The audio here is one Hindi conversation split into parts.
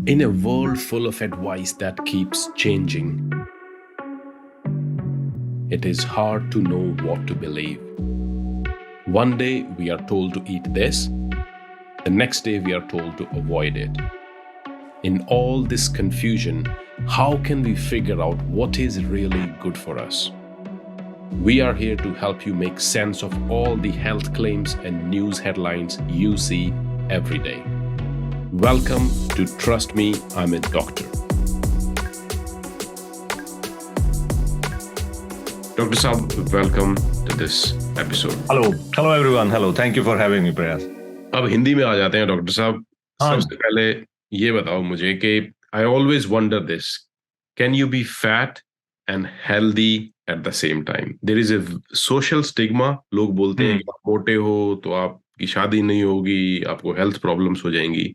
In a world full of advice that keeps changing, it is hard to know what to believe. One day we are told to eat this, the next day we are told to avoid it. In all this confusion, how can we figure out what is really good for us? We are here to help you make sense of all the health claims and news headlines you see every day. Welcome to Trust Me, I'm a Doctor. Dr. Saab, welcome to this episode. Hello everyone. Hello. Thank you for having me, Prayas. अब हिंदी में आ जाते हैं डॉक्टर साहब. सबसे पहले ये बताओ मुझे कि I always wonder this. Can you be fat and healthy at the same time? There is a social stigma. लोग बोलते हैं कि आप मोटे हो तो आपकी शादी नहीं होगी, आपको हेल्थ प्रॉब्लम्स हो जाएंगी.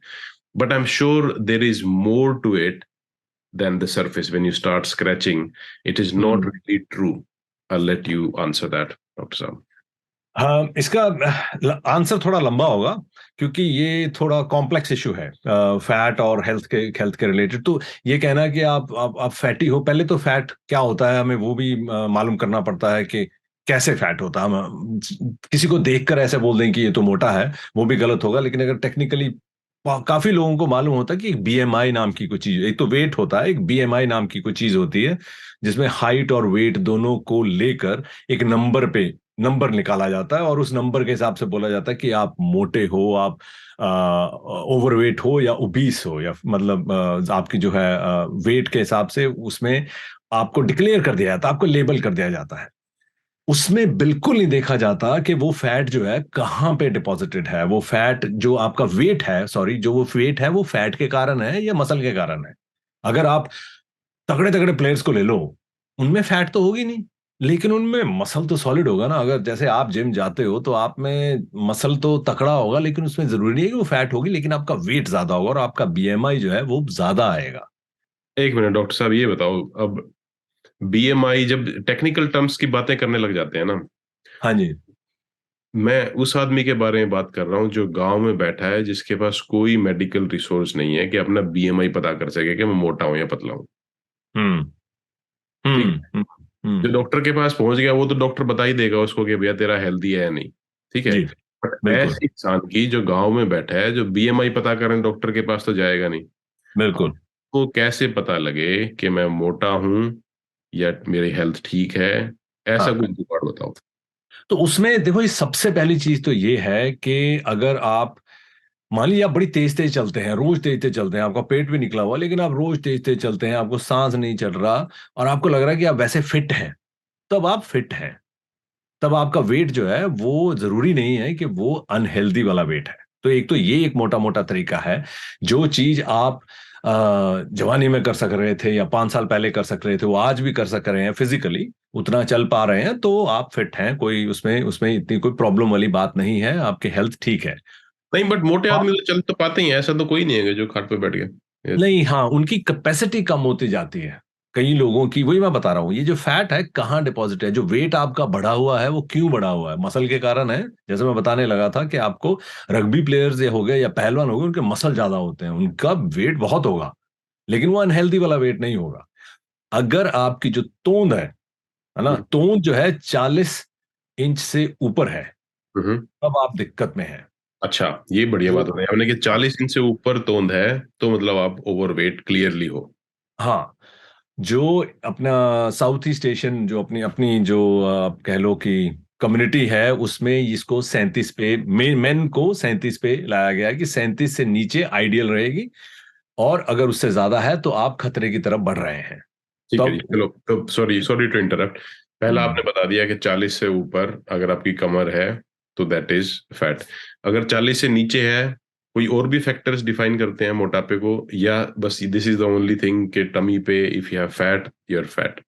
But I'm sure there is more to it than the surface. When you start scratching, it is not really true. I'll let you answer that, Dr. Saab. हाँ, इसका आंसर थोड़ा लंबा होगा क्योंकि ये थोड़ा कॉम्प्लेक्स इशू है फैट और हेल्थ के रिलेटेड. तो ये कहना कि आप फैटी हो, पहले तो फैट क्या होता है हमें वो भी मालूम करना पड़ता है कि कैसे फैट होता है. हम किसी को देखकर ऐसे बोल दें कि ये तो मोटा है, वो भी गलत होगा. लेकिन अगर टेक्निकली काफी लोगों को मालूम होता है कि एक बीएमआई नाम की कोई चीज, एक तो वेट होता है, एक बीएमआई नाम की कोई चीज होती है जिसमें हाइट और वेट दोनों को लेकर एक नंबर निकाला जाता है और उस नंबर के हिसाब से बोला जाता है कि आप मोटे हो, आप ओवरवेट हो या ओबीस हो, या मतलब आपकी जो है वेट के हिसाब से उसमें आपको डिक्लेयर कर दिया जाता है, आपको लेबल कर दिया जाता है. उसमें बिल्कुल नहीं देखा जाता कि वो फैट जो है कहां पे डिपॉजिटेड है. वो फैट जो आपका वेट है, सॉरी, जो वो वेट है वो फैट के कारण है या मसल के कारण है. अगर आप तगड़े तगड़े प्लेयर्स को ले लो, उनमें फैट तो होगी नहीं, लेकिन उनमें मसल तो सॉलिड होगा ना. अगर जैसे आप जिम जाते हो तो आप में मसल तो तकड़ा होगा, लेकिन उसमें जरूरी नहीं है कि वो फैट होगी, लेकिन आपका वेट ज्यादा होगा और आपका बीएमआई जो है वो ज्यादा आएगा. एक मिनट डॉक्टर साहब, ये बताओ, अब बीएमआई जब टेक्निकल टर्म्स की बातें करने लग जाते हैं ना, हाँ जी, मैं उस आदमी के बारे में बात कर रहा हूँ जो गांव में बैठा है, जिसके पास कोई मेडिकल रिसोर्स नहीं है कि अपना बीएमआई पता कर सके कि मैं मोटा हूं या पतला हूं. हम्म ठीक हम्म है. हम्म जो हम्म डॉक्टर के पास पहुंच गया वो तो डॉक्टर बता ही देगा उसको कि भैया तेरा हेल्दी है या नहीं. ठीक है. जी, बट बिल्कुल ऐसे इंसान की जो गांव में बैठा है, जो बीएमआई पता करें, डॉक्टर के पास तो जाएगा नहीं. बिल्कुल. तो कैसे पता लगे कि मैं मोटा हूं या मेरी हेल्थ ठीक है? ऐसा हाँ, कुछ जुगाड़ बताओ. तो उसमें देखो, ये सबसे पहली चीज तो ये है कि अगर आप मान लीजिए आप बड़ी तेज तेज चलते हैं, रोज तेज तेज चलते हैं, आपका पेट भी निकला हुआ, लेकिन आप रोज तेज तेज चलते हैं, आपको सांस नहीं चल रहा और आपको लग रहा है कि आप वैसे फिट हैं, तब आप फिट हैं. तब आपका वेट जो है वो जरूरी नहीं है कि वो अनहेल्दी वाला वेट है. तो एक तो ये एक मोटा मोटा तरीका है. जो चीज आप जवानी में कर सक रहे थे या 5 साल पहले कर सक रहे थे, वो आज भी कर सक रहे हैं फिजिकली, उतना चल पा रहे हैं, तो आप फिट हैं. कोई उसमें उसमें इतनी कोई प्रॉब्लम वाली बात नहीं है, आपकी हेल्थ ठीक है. नहीं, बट मोटे आदमी तो चल तो पाते ही हैं. ऐसा तो कोई नहीं है जो खाट पे बैठ गया. नहीं, हाँ, उनकी कैपेसिटी कम होती जाती है. कई लोगों की, वही मैं बता रहा हूँ, ये जो फैट है कहाँ डिपॉजिट है, जो वेट आपका बढ़ा हुआ है वो क्यों बढ़ा हुआ है, मसल के कारण है. जैसे मैं बताने लगा था कि आपको रग्बी प्लेयर्स ये हो गए या पहलवान हो गए, उनके मसल ज्यादा होते हैं, उनका वेट बहुत होगा, लेकिन वो अनहेल्दी वाला वेट नहीं होगा. अगर आपकी जो तोंद है ना, हम्म. तोंद जो है 40 इंच से ऊपर है, हम्म. तब आप दिक्कत में हैं. अच्छा, ये बढ़िया जो बात बताई आपने कि 40 इंच से ऊपर तोंद है तो मतलब आप ओवरवेट क्लियरली हो. हाँ, जो अपना साउथ ईस्ट एशियन, जो अपनी अपनी जो आप कह लो कि कम्युनिटी है, उसमें इसको 37 पे, मेन को 37 पे लाया गया है कि 37 से नीचे आइडियल रहेगी, और अगर उससे ज्यादा है तो आप खतरे की तरफ बढ़ रहे हैं. ठीक है जी, तब चलो. तो सॉरी सॉरी टू इंटरप्ट. पहला हम्म, आपने बता दिया कि 40 से ऊपर अगर आपकी कमर है तो दैट इज फैट. अगर 40 से नीचे है, कोई और भी फैक्टर्स डिफाइन करते हैं मोटापे को, या बस this is the only thing कि टमी पे if you have fat you are fat?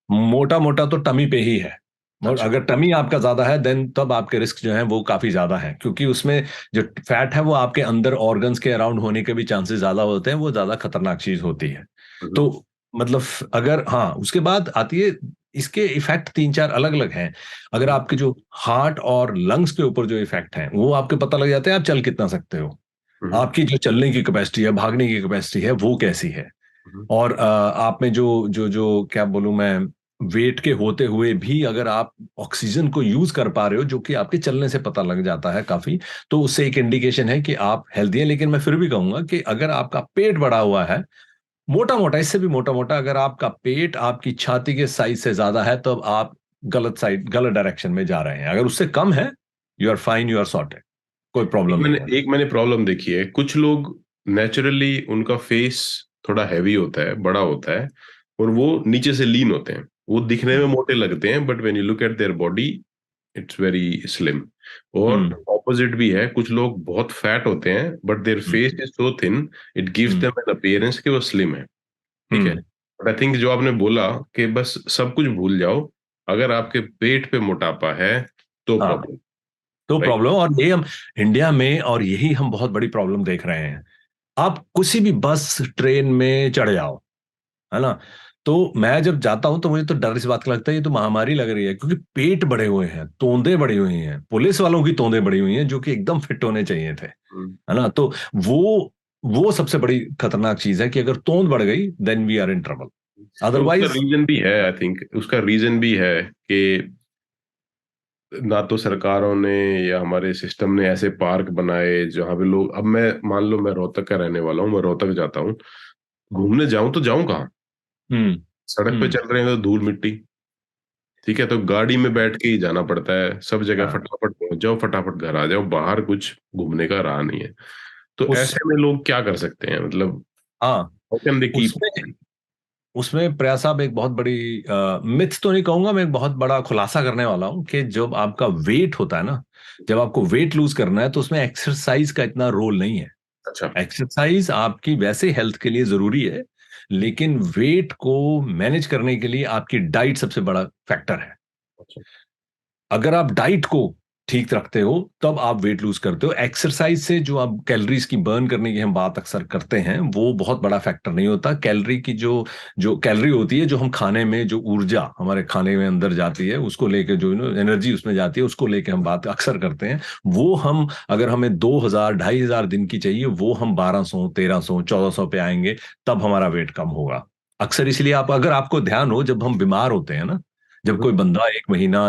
मोटा मोटा तो टमी पे ही है. और अच्छा. अगर टमी आपका ज्यादा है देन तब आपके रिस्क जो है वो काफी ज्यादा है, क्योंकि उसमें जो फैट है वो आपके अंदर ऑर्गन्स के अराउंड होने के भी चांसेस ज्यादा होते हैं, वो ज्यादा खतरनाक चीज होती है. हम्म. तो मतलब अगर, हाँ, उसके बाद आती है, इसके इफेक्ट 3 4 अलग अलग हैं. अगर आपके जो हार्ट और लंग्स के ऊपर जो इफेक्ट हैं वो आपके पता लग जाते हैं, आप चल कितना सकते हो. हम्म, आपकी जो चलने की कैपेसिटी है, भागने की कैपेसिटी है, वो कैसी है। हम्म, और आप में जो जो जो क्या बोलूं मैं, वेट के होते हुए भी अगर आप ऑक्सीजन को यूज कर पा रहे हो, जो कि आपके चलने से पता लग जाता है काफी, तो उससे एक इंडिकेशन है कि आप हेल्दी हैं। लेकिन मैं फिर भी कहूंगा कि अगर आपका पेट बढ़ा हुआ है, मोटा मोटा, इससे भी मोटा मोटा, अगर आपका पेट आपकी छाती के साइज से ज्यादा है, तो अब आप गलत साइड, गलत डायरेक्शन में जा रहे हैं। अगर उससे कम है, you are fine, you are sorted, कोई प्रॉब्लम नहीं है। एक मैंने प्रॉब्लम देखी है, कुछ लोग नेचुरली उनका फेस थोड़ा हैवी होता है, बड़ा होता है, और वो नीचे से लीन होते हैं, वो दिखने में हम्म। मोटे लगते हैं, but when you look at their body it's very slim. और हम्म। ऑपोजिट भी है, कुछ लोग बहुत फैट होते हैं but there hmm. Face is so thin, it gives hmm. Them an appearance कि वो स्लिम है। ठीक है। हम्म। बट आई थिंक जो आपने बोला कि बस सब कुछ भूल जाओ, अगर आपके पेट पे मोटापा है तो हाँ, प्रॉब्लम। तो राइट। प्रॉब्लम, और ये हम इंडिया में, और यही हम बहुत बड़ी प्रॉब्लम देख रहे हैं। आप किसी भी बस ट्रेन में चढ़ जाओ, है ना, तो मैं जब जाता हूं तो मुझे तो डर इस बात का लगता है ये तो महामारी लग रही है, क्योंकि पेट बड़े हुए हैं, तोंदे बड़ी हुई हैं, पुलिस वालों की तोंदे बड़ी हुई हैं, जो कि एकदम फिट होने चाहिए थे, है ना। तो वो सबसे बड़ी खतरनाक चीज है कि अगर तोंद बढ़ गई, then we are in trouble. और उसका अदरवाइज। रीजन भी है, आई थिंक उसका रीजन भी है कि ना तो सरकारों ने या हमारे सिस्टम ने ऐसे पार्क बनाए जहां पे लोग, अब मैं मान लो मैं रोहतक का रहने वाला हूँ, मैं रोहतक जाता हूँ, घूमने जाऊं तो जाऊं कहाँ? हम्म। सड़क पे हम्म। चल रहे हैं तो धूल मिट्टी। ठीक है, तो गाड़ी में बैठ के ही जाना पड़ता है सब जगह, हाँ। फटाफट पहुंच जाओ, फटाफट घर आ जाओ, बाहर कुछ घूमने का रहा नहीं है। तो उस ऐसे में लोग क्या कर सकते हैं, मतलब हाँ, हाउ कैन दे कीप? उसमें उसमें प्रयास साहब एक बहुत बड़ी मिथ तो नहीं कहूंगा मैं, एक बहुत बड़ा खुलासा करने वाला हूं कि जब आपका वेट होता है ना, जब आपको वेट लूज करना है, तो उसमें एक्सरसाइज का इतना रोल नहीं है। अच्छा। एक्सरसाइज आपकी वैसे हेल्थ के लिए जरूरी है, लेकिन वेट को मैनेज करने के लिए आपकी डाइट सबसे बड़ा फैक्टर है। अच्छा। अगर आप डाइट को ठीक रखते हो, तब आप वेट लूज करते हो। एक्सरसाइज से जो आप कैलोरीज की बर्न करने की हम बात अक्सर करते हैं, वो बहुत बड़ा फैक्टर नहीं होता। कैलोरी की जो जो कैलोरी होती है, जो हम खाने में, जो ऊर्जा हमारे खाने में अंदर जाती है, उसको लेके जो एनर्जी उसमें जाती है, उसको लेके हम बात अक्सर करते हैं। वो हम, अगर हमें 2000 2500 दिन की चाहिए, वो हम 1200 1300 1400 पे आएंगे, तब हमारा वेट कम होगा। अक्सर इसलिए आप, अगर आपको ध्यान हो, जब हम बीमार होते हैं ना, जब हम्म, कोई बंदा एक महीना,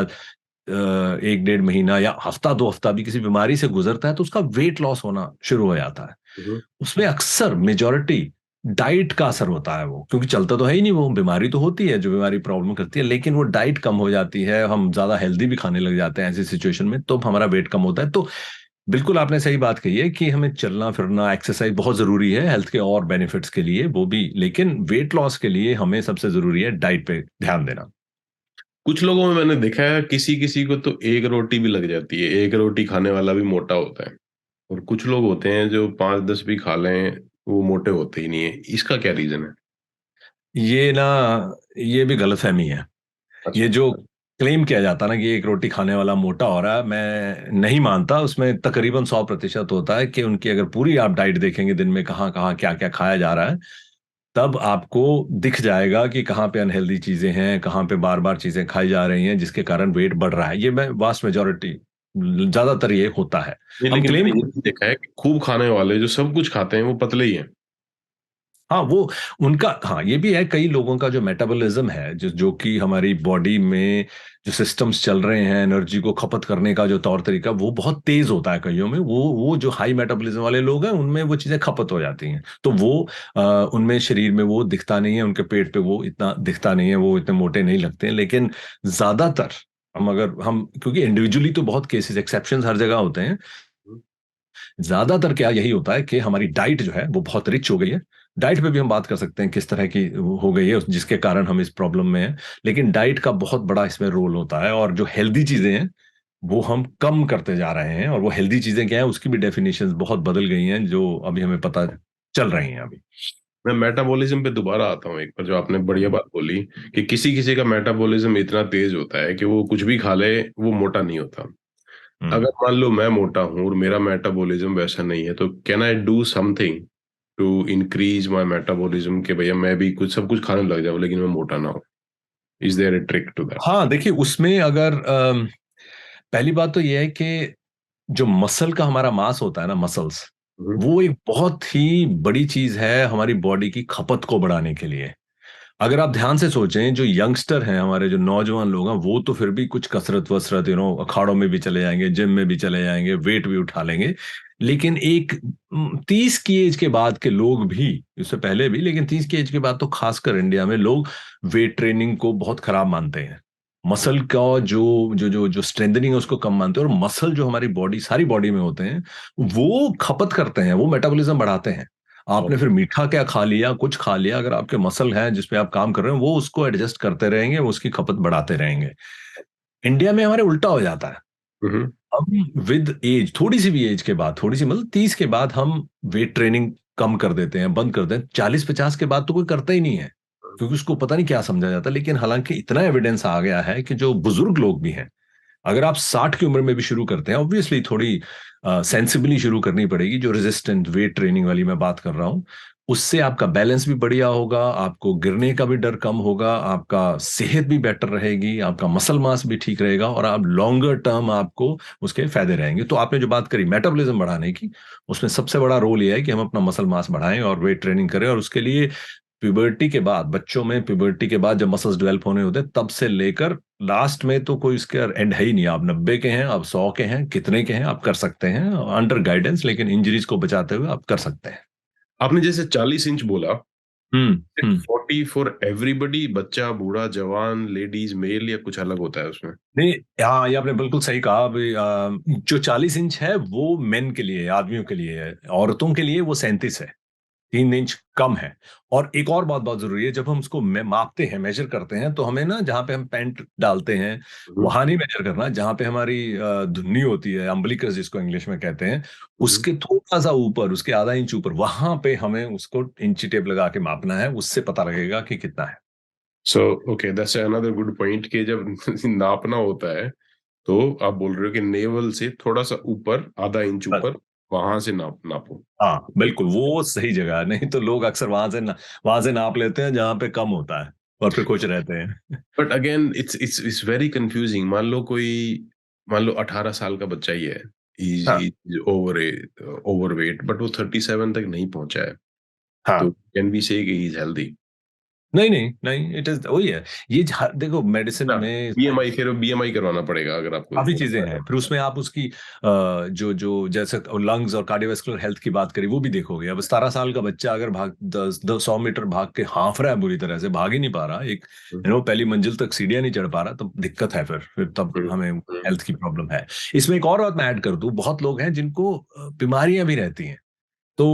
1 डेढ़ महीना या हफ्ता 2 हफ्ता भी किसी बीमारी से गुजरता है, तो उसका वेट लॉस होना शुरू हो जाता है। हम्म, उसमें अक्सर मेजॉरिटी डाइट का असर होता है। वो क्योंकि चलता तो है ही नहीं, वो बीमारी तो होती है जो बीमारी प्रॉब्लम करती है, लेकिन वो डाइट कम हो जाती है, हम ज्यादा हेल्दी भी खाने लग जाते हैं ऐसी सिचुएशन में, तो हमारा वेट कम होता है। तो बिल्कुल आपने सही बात कही है कि हमें चलना फिरना, एक्सरसाइज बहुत जरूरी है हेल्थ के और बेनिफिट्स के लिए, वो भी, लेकिन वेट लॉस के लिए हमें सबसे जरूरी है डाइट पे ध्यान देना। कुछ लोगों में मैंने देखा है, किसी किसी को तो एक रोटी भी लग जाती है, एक रोटी खाने वाला भी मोटा होता है, और कुछ लोग होते हैं जो 5-10 भी खा लें वो मोटे होते ही नहीं है। इसका क्या रीजन है? ये ना, ये भी गलतफहमी है। ये अच्छा। जो क्लेम किया जाता है ना कि एक रोटी खाने वाला मोटा हो रहा है, मैं नहीं मानता। उसमें तकरीबन 100% होता है कि उनकी अगर पूरी आप डाइट देखेंगे, दिन में कहाँ कहाँ क्या क्या खाया जा रहा है, तब आपको दिख जाएगा कि कहाँ पे अनहेल्दी चीजें हैं, कहाँ पे बार बार चीजें खाई जा रही हैं, जिसके कारण वेट बढ़ रहा है। ये मैं वास्ट मेजोरिटी, ज्यादातर ये होता है। नहीं, हम लेकिन क्लेम, मैंने ये भी देखा है कि खूब खाने वाले जो सब कुछ खाते हैं वो पतले ही हैं। हाँ वो उनका, हाँ ये भी है, कई लोगों का जो मेटाबॉलिज्म है, जो जो कि हमारी बॉडी में जो सिस्टम्स चल रहे हैं, एनर्जी को खपत करने का जो तौर तरीका, वो बहुत तेज होता है कईयों में। वो जो हाई मेटाबॉलिज्म वाले लोग हैं, उनमें वो चीजें खपत हो जाती हैं, तो वो उनमें शरीर में वो दिखता नहीं है, उनके पेट पे वो इतना दिखता नहीं है, वो इतने मोटे नहीं लगते हैं। लेकिन ज्यादातर, हम अगर हम, क्योंकि इंडिविजुअली तो बहुत केसेस, एक्सेप्शंस हर जगह होते हैं, ज्यादातर क्या यही होता है कि हमारी डाइट जो है वो बहुत रिच हो गई है। डाइट पे भी हम बात कर सकते हैं किस तरह की हो गई है, जिसके कारण हम इस प्रॉब्लम में हैं। लेकिन डाइट का बहुत बड़ा इसमें रोल होता है, और जो हेल्दी चीजें हैं वो हम कम करते जा रहे हैं। और वो हेल्दी चीजें क्या है, उसकी भी डेफिनेशंस बहुत बदल गई हैं, जो अभी हमें पता चल रही हैं अभी। मैं मेटाबॉलिज्म पे दोबारा आता हूँ एक बार, जो आपने बढ़िया बात बोली कि किसी किसी का मेटाबॉलिज्म इतना तेज होता है कि वो कुछ भी खा ले वो मोटा नहीं होता। हम्म। अगर मान लो मैं मोटा हूँ और मेरा मेटाबॉलिज्म वैसा नहीं है, तो can I do something to increase my metabolism, कि भैया मैं भी कुछ सब कुछ खाने लग जाऊँ लेकिन मैं मोटा ना हो? Is there a trick to that? हाँ देखिए, उसमें अगर पहली बात तो यह है कि जो मसल का हमारा मास होता है ना, मसल्स, वो एक बहुत ही बड़ी चीज है हमारी बॉडी की खपत को बढ़ाने के लिए। अगर आप ध्यान से सोचें, जो यंगस्टर हैं हमारे, जो नौजवान लोग हैं, वो तो फिर भी कुछ कसरत वसरत, अखाड़ों में भी चले जाएंगे, जिम में भी चले जाएंगे, वेट भी उठा लेंगे। लेकिन एक 30 की एज के बाद के लोग भी, इससे पहले भी, लेकिन 30 की एज के बाद तो खासकर इंडिया में लोग वेट ट्रेनिंग को बहुत खराब मानते हैं। मसल का जो जो जो जो स्ट्रेंथनिंग है उसको कम मानते हैं, और मसल जो हमारी बॉडी, सारी बॉडी में होते हैं, वो खपत करते हैं, वो मेटाबॉलिज्म बढ़ाते हैं। आपने फिर मीठा क्या खा लिया, कुछ खा लिया, अगर आपके मसल हैं जिसपे आप काम कर रहे हैं, वो उसको एडजस्ट करते रहेंगे, वो उसकी खपत बढ़ाते रहेंगे। इंडिया में हमारे उल्टा हो जाता है। हम विद एज, थोड़ी सी भी एज के बाद, थोड़ी सी मतलब 30 के बाद, हम वेट ट्रेनिंग कम कर देते हैं, बंद कर देते हैं। 40-50 के बाद तो कोई करता ही नहीं है, क्योंकि उसको पता नहीं क्या समझा जाता। लेकिन हालांकि इतना एविडेंस आ गया है कि जो बुजुर्ग लोग भी हैं, अगर आप 60 की उम्र में भी शुरू करते हैं, ऑब्वियसली थोड़ी सेंसिबली शुरू करनी पड़ेगी, जो रेजिस्टेंट वेट ट्रेनिंग वाली मैं बात कर रहा हूं, उससे आपका बैलेंस भी बढ़िया होगा, आपको गिरने का भी डर कम होगा, आपका सेहत भी बेटर रहेगी, आपका मसल मास भी ठीक रहेगा, और आप लॉन्गर टर्म आपको उसके फायदे रहेंगे। तो आपने जो बात करी मेटाबॉलिज्म बढ़ाने की, उसमें सबसे बड़ा रोल यह है कि हम अपना मसल मास बढ़ाएं और वेट ट्रेनिंग करें। और उसके लिए प्यूबर्टी के बाद, बच्चों में प्यूबर्टी के बाद जब मसल्स डेवलप होने होते हैं, तब से लेकर लास्ट में तो कोई इसका एंड है ही नहीं। आप 90 के हैं, आप 100 के हैं, कितने के हैं, आप कर सकते हैं अंडर गाइडेंस, लेकिन इंजरीज को बचाते हुए आप कर सकते हैं। आपने जैसे 40 इंच बोला, हम्म। हम्म। 40 फॉर एवरीबडी, बच्चा, बूढ़ा, जवान, लेडीज, मेल, या कुछ अलग होता है उसमें? नहीं, हाँ, ये आपने बिल्कुल सही कहा। अभी जो 40 इंच है वो मेन के लिए है, आदमियों के लिए है। औरतों के लिए वो 37 है, 3 इंच कम है। और एक और बात बहुत जरूरी है, जब हम उसको मापते हैं, मेजर करते हैं, तो हमें ना, जहां पे हम पैंट डालते हैं, हम्म, वहां नहीं मेजर करना। जहां पे हमारी धुन्नी होती है, अम्बलिकस जिसको इंग्लिश में कहते हैं, हम्म। उसके थोड़ा सा ऊपर, उसके आधा इंच ऊपर, वहां पे हमें उसको इंची टेप लगा के मापना है। उससे पता लगेगा कि कितना है। So okay, that's another good point कि जब नापना होता है, तो आप बोल रहे हो कि नेवल से थोड़ा सा ऊपर, आधा इंच बस। ऊपर, वहां से नापो। हाँ बिल्कुल, वो सही जगह है। नहीं तो लोग अक्सर वहां से नाप लेते हैं जहां पे कम होता है, और फिर खुश रहते हैं। But again it's very confusing. मान लो 18 साल का बच्चा ही है, हाँ। इज ओवरवेट, बट वो 37 तक नहीं पहुंचा है, तो हाँ। कैन बी से ही इज हेल्दी? नहीं नहीं नहीं, इट इज वही है। देखो, मेडिसिन में बीएमआई, फिर बीएमआई करवाना पड़ेगा अगर आपको काफी चीजें हैं। फिर होता है। उसमें आप उसकी जो जो जैसे लंग्स और कार्डियोवास्कुलर हेल्थ की बात करी, वो भी देखोगे। अब 17 साल का बच्चा अगर 100 मीटर भाग के हाफ रहा है, बुरी तरह से भाग ही नहीं पा रहा, एक पहली मंजिल तक सीढ़ियां नहीं चढ़ पा रहा, तब दिक्कत है। फिर तब हम्म, हमें हम्म, हेल्थ की प्रॉब्लम है। इसमें एक और बात मैं ऐड कर दूं, बहुत लोग हैं जिनको बीमारियां भी रहती हैं। तो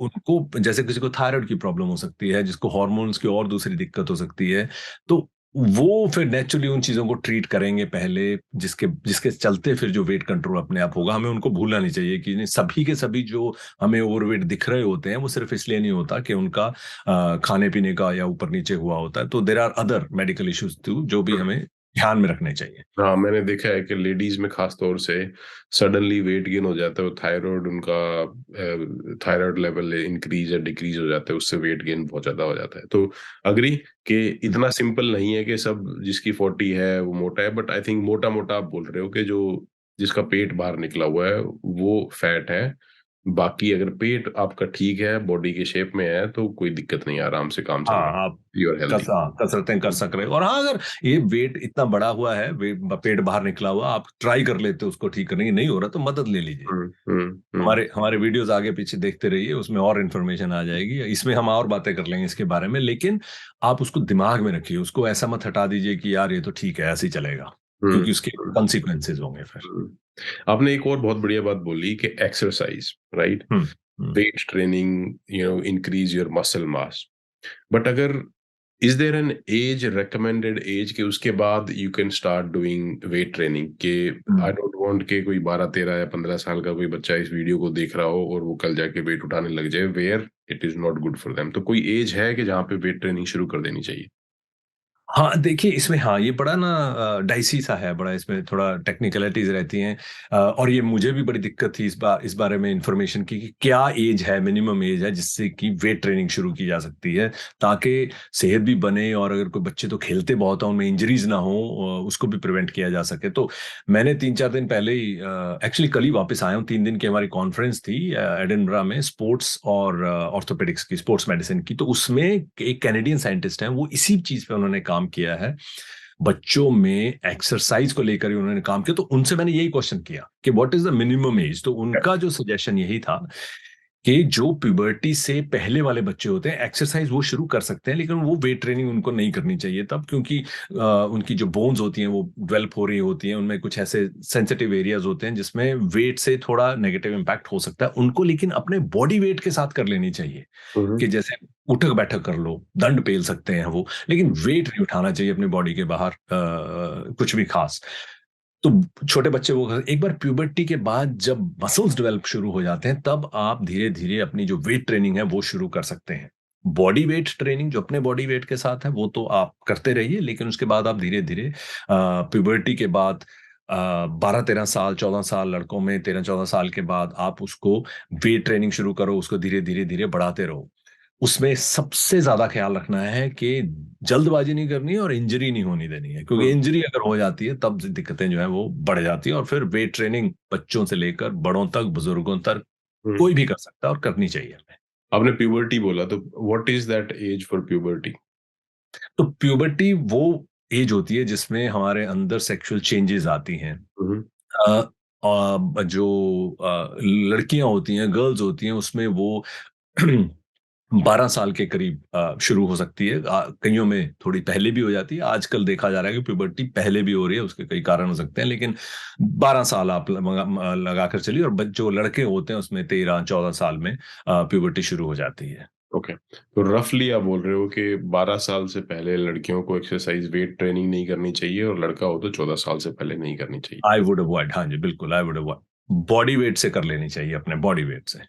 उनको, जैसे किसी को थायराइड की प्रॉब्लम हो सकती है, जिसको हार्मोन्स की और दूसरी दिक्कत हो सकती है, तो वो फिर नेचुरली उन चीजों को ट्रीट करेंगे पहले, जिसके जिसके चलते फिर जो वेट कंट्रोल अपने आप होगा। हमें उनको भूलना नहीं चाहिए कि नहीं, सभी के सभी जो हमें ओवरवेट दिख रहे होते हैं, वो सिर्फ इसलिए नहीं होता कि उनका खाने पीने का या ऊपर नीचे हुआ होता है। तो there are other medical issues too, जो भी हमें ध्यान में रखने चाहिए। हाँ, मैंने देखा है कि लेडीज में खास तौर से सडनली वेट गेन हो जाता है, थायराइड, उनका थायराइड लेवल इंक्रीज या डिक्रीज हो जाता है, उससे वेट गेन बहुत ज्यादा हो जाता है। तो अग्री कि इतना सिंपल नहीं है कि सब जिसकी 40 है वो मोटा है, बट आई थिंक मोटा मोटा आप बोल रहे हो कि जो जिसका पेट बाहर निकला हुआ है वो फैट है। बाकी अगर पेट आपका ठीक है, बॉडी के शेप में है, तो कोई दिक्कत नहीं है, आराम से काम चल रहा हाँ, आप है, यू आर हेल्दी। कसरतें कर सक रहे हो। और हाँ, अगर ये वेट इतना बड़ा हुआ है, पेट बाहर निकला हुआ, आप ट्राई कर लेते हो उसको ठीक करने की, नहीं हो रहा तो मदद ले लीजिए। हम्म, हम्म, हम्म। हमारे हमारे वीडियोस आगे पीछे देखते रहिए, उसमें और इन्फॉर्मेशन आ जाएगी। इसमें हम और बातें कर लेंगे इसके बारे में, लेकिन आप उसको दिमाग में रखिए, उसको ऐसा मत हटा दीजिए कि यार ये तो ठीक है, ऐसे ही चलेगा, हुँ, क्योंकि उसके हुँ, कॉन्सिक्वेंसेज होंगे फिर। हुँ। आपने एक और बहुत बढ़िया बात बोली कि exercise, right? Hmm. Hmm. Weight training, increase your muscle mass. But अगर is there an age, recommended age, कि उसके बाद you can start doing weight training? के आई हम्म। डोंट वांट कि कोई 12, 13 या 15 साल का कोई बच्चा इस वीडियो को देख रहा हो और वो कल जाके वेट उठाने लग जाए, where it is not good for them. तो कोई एज है कि जहाँ पे वेट ट्रेनिंग शुरू कर देनी चाहिए? हाँ, देखिए इसमें हाँ, ये बड़ा ना डाइसी सा है, बड़ा इसमें थोड़ा टेक्निकलिटीज़ रहती हैं। और ये मुझे भी बड़ी दिक्कत थी इस बारे में इन्फॉर्मेशन की कि क्या ऐज है, मिनिमम ऐज है जिससे कि वेट ट्रेनिंग शुरू की जा सकती है, ताकि सेहत भी बने और अगर कोई बच्चे तो खेलते बहुत हैं, उनमें इंजरीज़ ना हो, उसको भी प्रिवेंट किया जा सके। तो मैंने 3-4 दिन पहले ही एक्चुअली कल ही वापस आया हूँ, 3 दिन की हमारी कॉन्फ्रेंस थी एडिनबरा में स्पोर्ट्स और ऑर्थोपेडिक्स की, स्पोर्ट्स मेडिसिन की। तो उसमें एक कैनेडियन साइंटिस्ट हैं, वो इसी चीज़ पे उन्होंने काम किया है। बच्चों में एक्सरसाइज को लेकर ही उन्होंने काम किया, तो उनसे मैंने यही क्वेश्चन किया कि what is the minimum age. तो उनका जो सजेशन यही था कि जो प्यूबर्टी से पहले वाले बच्चे होते हैं एक्सरसाइज वो शुरू कर सकते हैं, लेकिन वो वेट ट्रेनिंग उनको नहीं करनी चाहिए तब, क्योंकि उनकी जो बोन्स होती हैं वो डेवलप हो रही होती हैं, उनमें कुछ ऐसे सेंसिटिव एरियाज होते हैं जिसमें वेट से थोड़ा नेगेटिव इम्पैक्ट हो सकता है उनको, लेकिन अपने बॉडी वेट के साथ कर लेनी चाहिए। हम्म। कि जैसे उठक बैठक कर लो, दंड पेल सकते हैं वो, लेकिन वेट नहीं उठाना चाहिए अपनी बॉडी के बाहर कुछ भी खास। तो छोटे बच्चे वो एक बार प्यूबर्टी के बाद जब मसल्स डेवलप शुरू हो जाते हैं, तब आप धीरे धीरे अपनी जो वेट ट्रेनिंग है वो शुरू कर सकते हैं। बॉडी वेट ट्रेनिंग जो अपने बॉडी वेट के साथ है वो तो आप करते रहिए, लेकिन उसके बाद आप धीरे धीरे प्यूबर्टी के बाद 12-13 साल 14 साल लड़कों में, 13-14 साल के बाद आप उसको वेट ट्रेनिंग शुरू करो, उसको धीरे धीरे धीरे बढ़ाते रहो। उसमें सबसे ज्यादा ख्याल रखना है कि जल्दबाजी नहीं करनी है और इंजरी नहीं होनी देनी है, क्योंकि हम्म। इंजरी अगर हो जाती है तब दिक्कतें जो है वो बढ़ जाती है। और फिर वेट ट्रेनिंग बच्चों से लेकर बड़ों तक, बुजुर्गों तक हम्म। कोई भी कर सकता है और करनी चाहिए हमें। आपने प्यूबर्टी बोला, तो what is that age for puberty? तो प्यूबर्टी वो एज होती है जिसमें हमारे अंदर सेक्सुअल चेंजेस आती हैं। हम्म। अ, जो लड़कियां होती हैं, गर्ल्स होती हैं, उसमें वो 12 साल के करीब शुरू हो सकती है। कईयों में थोड़ी पहले भी हो जाती है। आजकल देखा जा रहा है कि प्यूबर्टी पहले भी हो रही है, उसके कई कारण हो सकते हैं, लेकिन 12 साल आप लगा कर चलिए। और जो लड़के होते हैं उसमें 13-14 साल में प्यूबर्टी शुरू हो जाती है। ओके, तो रफली आप बोल रहे हो कि 12 साल से पहले लड़कियों को एक्सरसाइज वेट ट्रेनिंग नहीं करनी चाहिए, और लड़का हो तो 14 साल से पहले नहीं करनी चाहिए। आई वुड अवॉइड, हाँ जी बिल्कुल, I would avoid. Body weight से कर लेनी चाहिए, अपने बॉडी वेट से।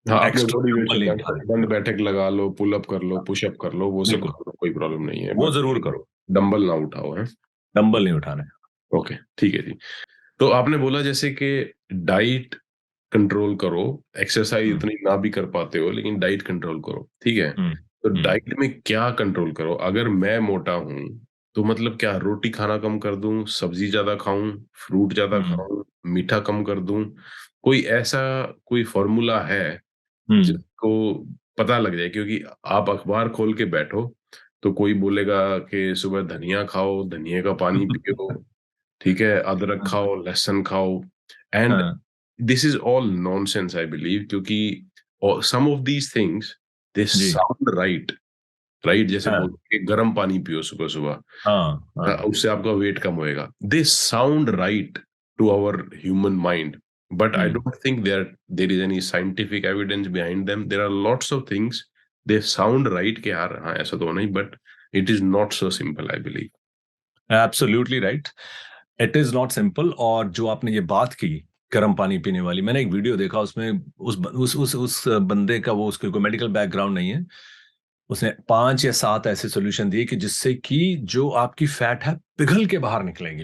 हाँ, अपने एक्स्ट्रा बॉडी वेट से डंबल नहीं दंड उठाने। दंड बैठक लगा लो, पुल अप कर लो, पुश अप कर लो, वो सब बिल्कुल, कर लो, कोई प्रॉब्लम नहीं है, वो बट जरूर करो। डंबल ना उठाओ है। डंबल नहीं उठाने। ओके, ठीक है जी। तो आपने बोला जैसे कि डाइट कंट्रोल करो, एक्सरसाइज हम्म, इतनी ना भी कर पाते हो लेकिन डाइट कंट्रोल करो, ठीक है? हम्म, तो हम्म, डाइट में क्या कंट्रोल करो? अगर मैं मोटा हूँ, तो मतलब क्या रोटी खाना कम कर दूँ, सब्ज़ी ज़्यादा खाऊँ, फ्रूट ज़्यादा हम्म, खाऊँ, मीठा कम कर दूँ? कोई ऐसा कोई फ़ॉर्मूला है हम्म, जिसको पता लग जाए? क्योंकि आप अखबार खोल के बैठो, तो कोई बोलेगा कि सुबह धनिया खाओ, धनिये का पानी पियो, ठीक है? अदरक हाँ, खाओ, लहसुन खाओ, एंड हाँ, this is all nonsense I believe, क्योंकि some of these things they ji, sound right, right? जैसे हाँ, बोलते हैं कि गर्म पानी पियो सुबह-सुबह, हाँ, हाँ, उससे आपका वेट कम होएगा। They sound right to our human mind, but I hmm, don't think there is any scientific evidence behind them. There are lots of things they sound right कि यार हाँ, ऐसा तो नहीं, but it is not so simple I believe. Absolutely right. It is not simple. और जो आपने ये बात की गर्म पानी पीने वाली, मैंने एक वीडियो देखा उसमें उस बंदे का, वो उसके कोई मेडिकल बैकग्राउंड नहीं है। उसने 5 या 7 ऐसे सॉल्यूशन दिए कि जिससे कि जो आपकी फैट है पिघल के बाहर निकलेगी,